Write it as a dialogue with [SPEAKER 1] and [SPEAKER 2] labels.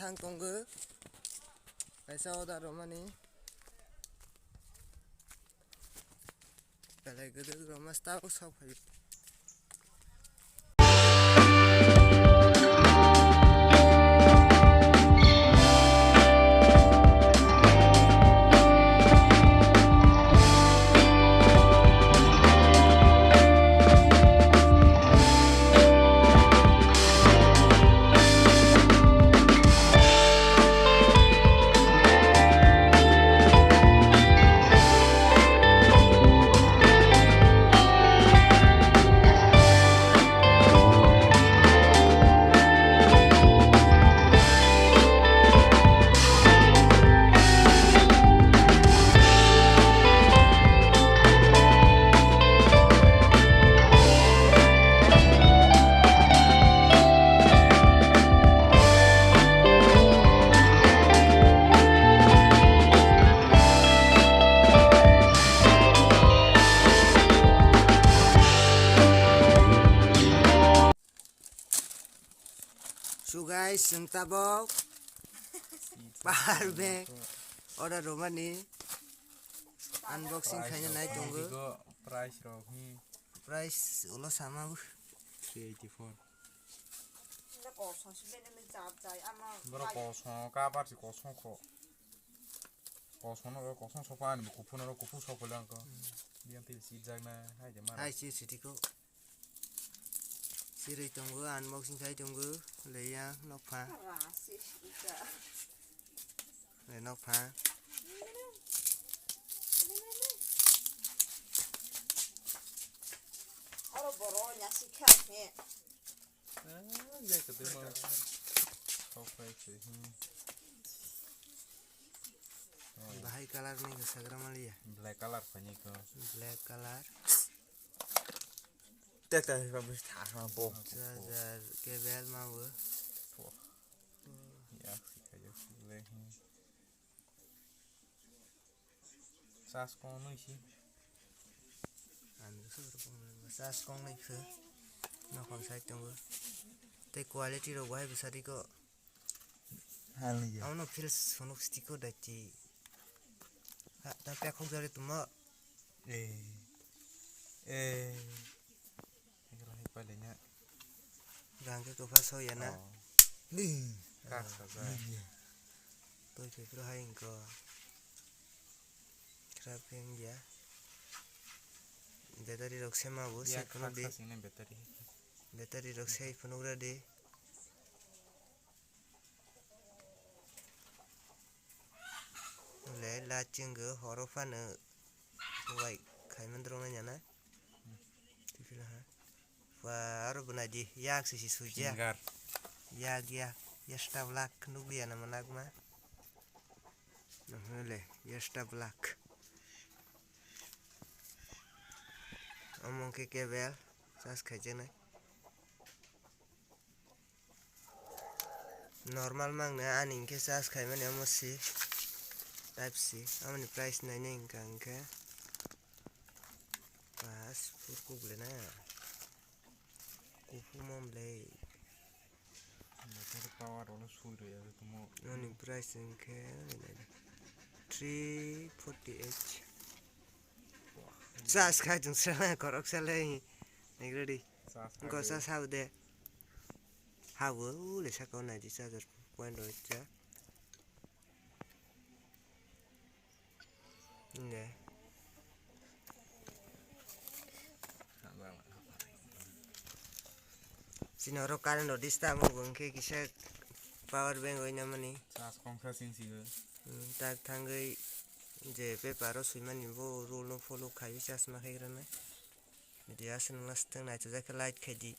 [SPEAKER 1] thang tonggo kaisa order romani belai gedor romas tau sok hayu So guys, जों tabok power bank order romani unboxing khaina nai tongo
[SPEAKER 2] price rok
[SPEAKER 1] price ulo sama
[SPEAKER 2] 384
[SPEAKER 3] 那个上是那么杂杂，俺们
[SPEAKER 2] bro kosong ka par si kosong ko kosong no kosong so pa ni kupu no kupu so ko lang ko diam til si jag na hai de mar
[SPEAKER 1] hai chi sitiko siri tongo unboxing khai tongo leya nok pha
[SPEAKER 3] 啊，是一个，
[SPEAKER 1] le nok pha
[SPEAKER 3] 俺不老人家是看片，
[SPEAKER 2] ya ke de ma so pa chi
[SPEAKER 1] bahai color ni ke sagrama liya
[SPEAKER 2] black color pa ni ko
[SPEAKER 1] black color
[SPEAKER 2] ta ta ba bis tha ha bo
[SPEAKER 1] charger cable ma wo
[SPEAKER 2] ya si ka yo le sas ko no si
[SPEAKER 1] an su ro sas kong nei phe no kon sai tongo te quality ro wai bisari ko
[SPEAKER 2] han li
[SPEAKER 1] auno feels phonok stiko dati ha ta pe khok jare tuma
[SPEAKER 2] cái này phải lấy nhá
[SPEAKER 1] gang ke ko fa so ya na ni
[SPEAKER 2] các sở ra
[SPEAKER 1] tôi phải pro hai ko crafting ya battery rok sema bo se kono de
[SPEAKER 2] ini battery
[SPEAKER 1] battery rok sei phonok ra de le la chinggo horo fa no wai khai mandro na na tifila ha wa aro buna di yak si suja
[SPEAKER 2] Singar
[SPEAKER 1] yak ya stablak nubia na managma le ya stablak among ke kebel sas khaje na normal mang na aning ke sas khai mane amosi type c amani price na ne ingka pas pur kuble na kufu momle
[SPEAKER 2] battery power ono suru ya tumo
[SPEAKER 1] amani price ingka 348 sas khai jung sala korok sala negredi ko sas how de how le sakau na di charger point ro cha ne sinoro karan ro dista mo gongke kisa power bank oina mani
[SPEAKER 2] sas kongsa sing sigo
[SPEAKER 1] tak thangai je paper ro suimani bo rule no follow khai chas ma khai rana media san last na cha ka light khai di